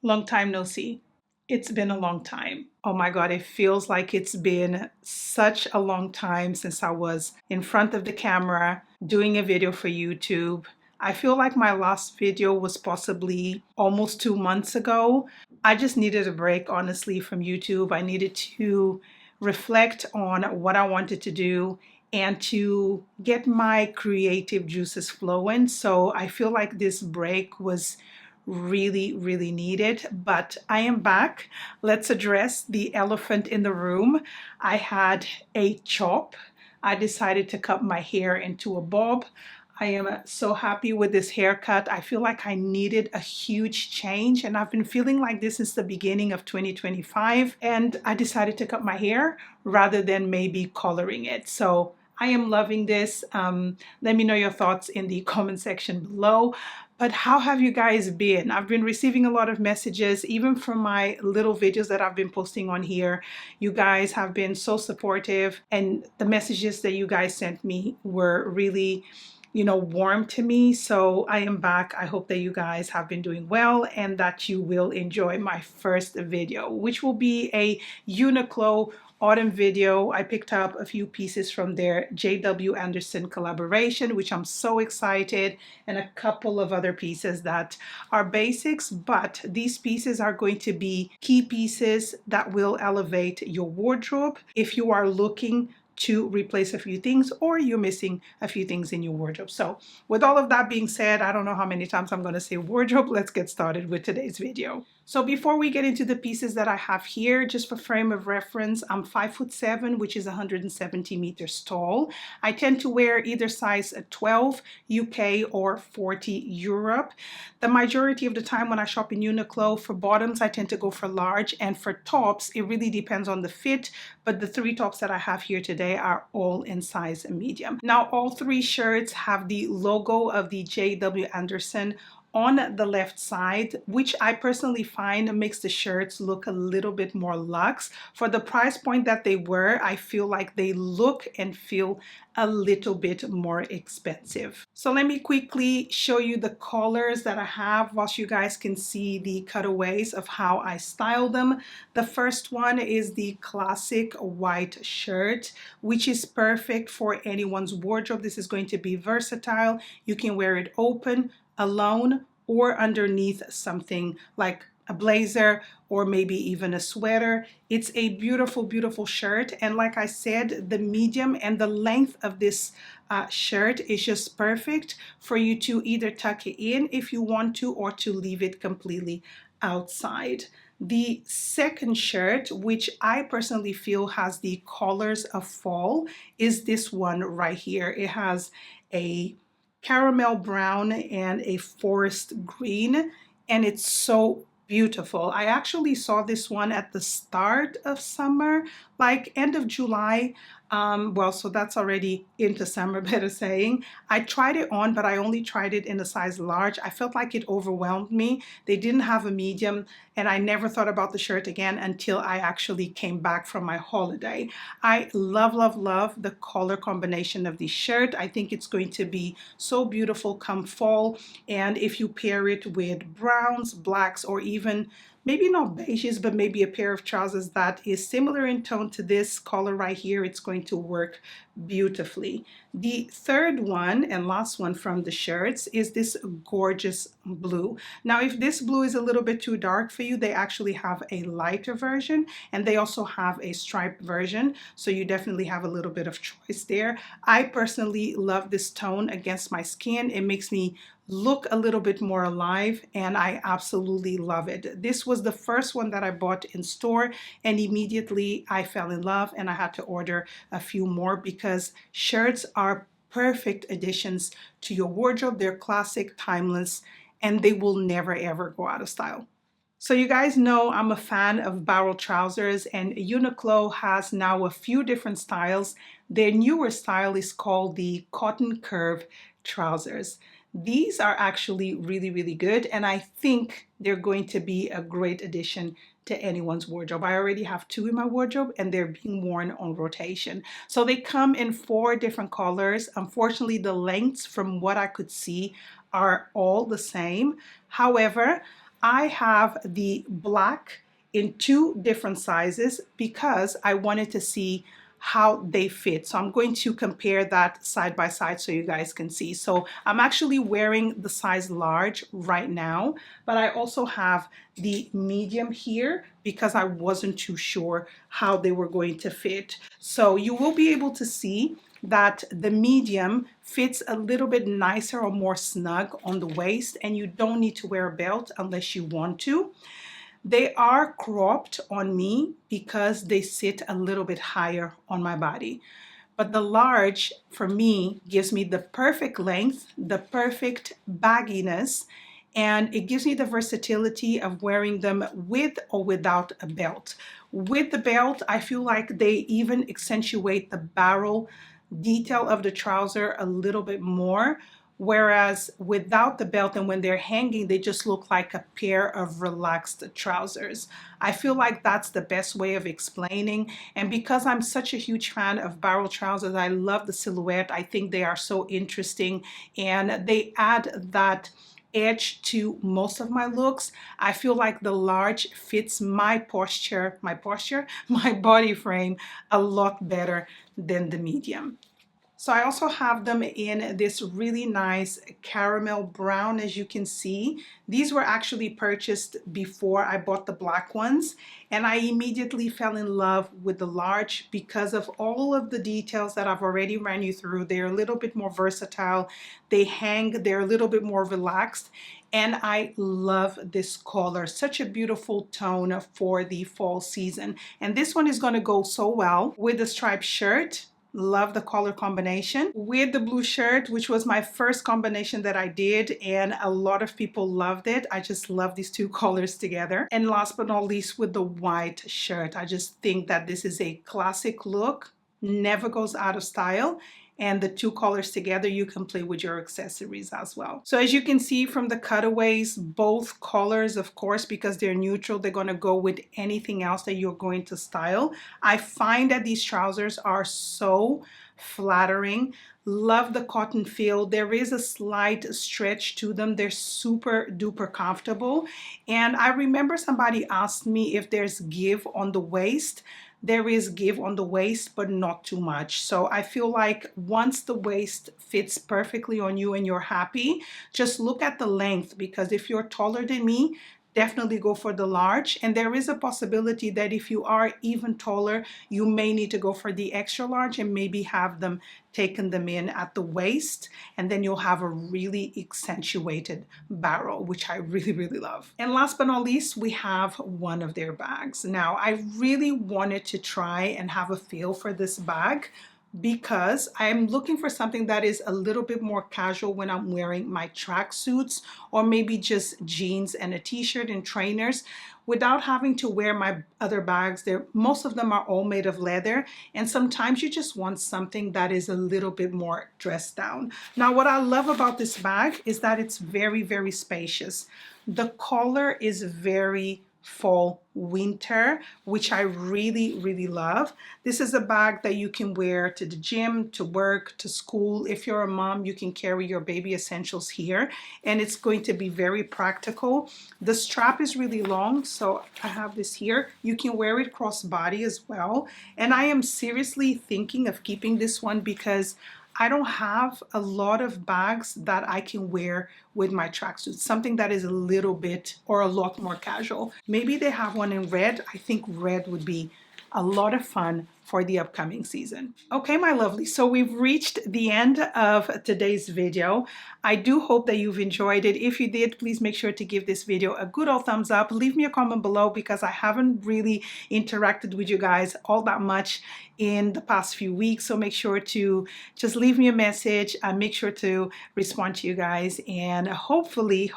Long time no see. It's been a long time. Oh my God, it feels like it's been such a long time since I was in front of the camera doing a video for YouTube. I feel like my last video was possibly almost 2 months ago. I just needed a break, honestly, from YouTube. I needed to reflect on what I wanted to do and to get my creative juices flowing. So I feel like this break was really needed, but I am back. Let's address the elephant in the room. I had a chop. I decided to cut my hair into a bob. I am so happy with this haircut. I feel like I needed a huge change, and I've been feeling like this since the beginning of 2025, and I decided to cut my hair rather than maybe coloring it. So I am loving this. Let me know your thoughts in the comment section below. But how have you guys been? I've been receiving a lot of messages, even from my little videos that I've been posting on here. You guys have been so supportive, and the messages that you guys sent me were really, warm to me. So I am back. I hope that you guys have been doing well and that you will enjoy my first video, which will be a Uniqlo autumn video. I picked up a few pieces from their JW Anderson collaboration, which I'm so excited, and a couple of other pieces that are basics, but these pieces are going to be key pieces that will elevate your wardrobe if you are looking to replace a few things or you're missing a few things in your wardrobe. So with all of that being said, I don't know how many times I'm going to say wardrobe. Let's get started with today's video. So before we get into the pieces that I have here, just for frame of reference, I'm 5'7", which is 170 meters tall. I tend to wear either size 12 UK or 40 Europe. The majority of the time when I shop in Uniqlo, for bottoms I tend to go for large, and for tops it really depends on the fit, but the 3 tops that I have here today are all in size medium. Now all 3 shirts have the logo of the JW Anderson on the left side, which I personally find makes the shirts look a little bit more luxe. For the price point that they were, I feel like they look and feel a little bit more expensive. So let me quickly show you the colors that I have whilst you guys can see the cutaways of how I style them. The first one is the classic white shirt, which is perfect for anyone's wardrobe. This is going to be versatile. You can wear it open, alone, or underneath something like a blazer or maybe even a sweater. It's a beautiful shirt, and like I said, the medium and the length of this shirt is just perfect for you to either tuck it in if you want to, or to leave it completely outside. The second shirt, which I personally feel has the colors of fall, is this one right here. It has a caramel brown and a forest green, and it's so beautiful. I actually saw this one at the start of summer, like end of July. Well, so that's already into summer, better saying. I tried it on, but I only tried it in a size large. I felt like it overwhelmed me. They didn't have a medium, and I never thought about the shirt again until I actually came back from my holiday. I love the color combination of this shirt. I think it's going to be so beautiful come fall, and if you pair it with browns, blacks, or even maybe not beiges, but maybe a pair of trousers that is similar in tone to this color right here, it's going to work beautifully. The third one and last one from the shirts is this gorgeous blue. Now, if this blue is a little bit too dark for you, they actually have a lighter version, and they also have a striped version, so you definitely have a little bit of choice there. I personally love this tone against my skin. It makes me look a little bit more alive, and I absolutely love it. This was the first one that I bought in store, and immediately I fell in love, and I had to order a few more because shirts are perfect additions to your wardrobe. They're classic, timeless, and they will never ever go out of style. So you guys know I'm a fan of barrel trousers, and Uniqlo has now a few different styles. Their newer style is called the cotton curve trousers. These are actually really good, and I think they're going to be a great addition to anyone's wardrobe. I already have 2 in my wardrobe, and they're being worn on rotation. So they come in 4 different colors. Unfortunately, the lengths from what I could see are all the same. However, I have the black in 2 different sizes because I wanted to see how they fit. So I'm going to compare that side by side so you guys can see. So I'm actually wearing the size large right now, but I also have the medium here because I wasn't too sure how they were going to fit. So you will be able to see that the medium fits a little bit nicer or more snug on the waist, and you don't need to wear a belt unless you want to. They are cropped on me because they sit a little bit higher on my body. But the large, for me, gives me the perfect length, the perfect bagginess, and it gives me the versatility of wearing them with or without a belt. With the belt, I feel like they even accentuate the barrel detail of the trouser a little bit more. Whereas without the belt and when they're hanging, they just look like a pair of relaxed trousers. I feel like that's the best way of explaining. And because I'm such a huge fan of barrel trousers, I love the silhouette. I think they are so interesting and they add that edge to most of my looks. I feel like the large fits my posture, my body frame a lot better than the medium. So I also have them in this really nice caramel brown, as you can see. These were actually purchased before I bought the black ones, and I immediately fell in love with the large because of all of the details that I've already ran you through. They're a little bit more versatile. They hang, they're a little bit more relaxed. And I love this color, such a beautiful tone for the fall season. And this one is going to go so well with the striped shirt. Love the color combination with the blue shirt, which was my first combination that I did, and a lot of people loved it. I just love these 2 colors together. And last but not least, with the white shirt. I just think that this is a classic look, never goes out of style. And the 2 colors together, you can play with your accessories as well. So as you can see from the cutaways, both colors, of course, because they're neutral, they're going to go with anything else that you're going to style. I find that these trousers are so flattering. Love the cotton feel. There is a slight stretch to them. They're super duper comfortable. And I remember somebody asked me if there's give on the waist. There is give on the waist, but not too much. So I feel like once the waist fits perfectly on you and you're happy, just look at the length, because if you're taller than me, definitely go for the large. And there is a possibility that if you are even taller, you may need to go for the extra large and maybe have them taken them in at the waist, and then you'll have a really accentuated barrel, which I really, really love. And last but not least, we have one of their bags. Now, I really wanted to try and have a feel for this bag because I'm looking for something that is a little bit more casual when I'm wearing my tracksuits or maybe just jeans and a t-shirt and trainers without having to wear my other bags. Most of them are all made of leather, and sometimes you just want something that is a little bit more dressed down. Now, what I love about this bag is that it's very, very spacious. The color is very fall winter, which I really, really love. This is a bag that you can wear to the gym, to work, to school. If you're a mom, you can carry your baby essentials here, and it's going to be very practical. The strap is really long, so I have this here. You can wear it crossbody as well, and I am seriously thinking of keeping this one because I don't have a lot of bags that I can wear with my tracksuits, something that is a little bit or a lot more casual. Maybe they have one in red. I think red would be a lot of fun for the upcoming season. Okay, my lovely, so we've reached the end of today's video. I do hope that you've enjoyed it. If you did, please make sure to give this video a good old thumbs up. Leave me a comment below because I haven't really interacted with you guys all that much in the past few weeks. So make sure to just leave me a message. Make sure to respond to you guys. And hopefully,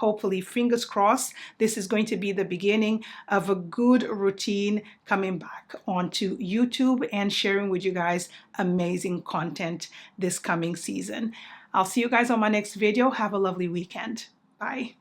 fingers crossed, this is going to be the beginning of a good routine coming back onto YouTube and sharing with you guys amazing content this coming season. I'll see you guys on my next video. Have a lovely weekend. Bye.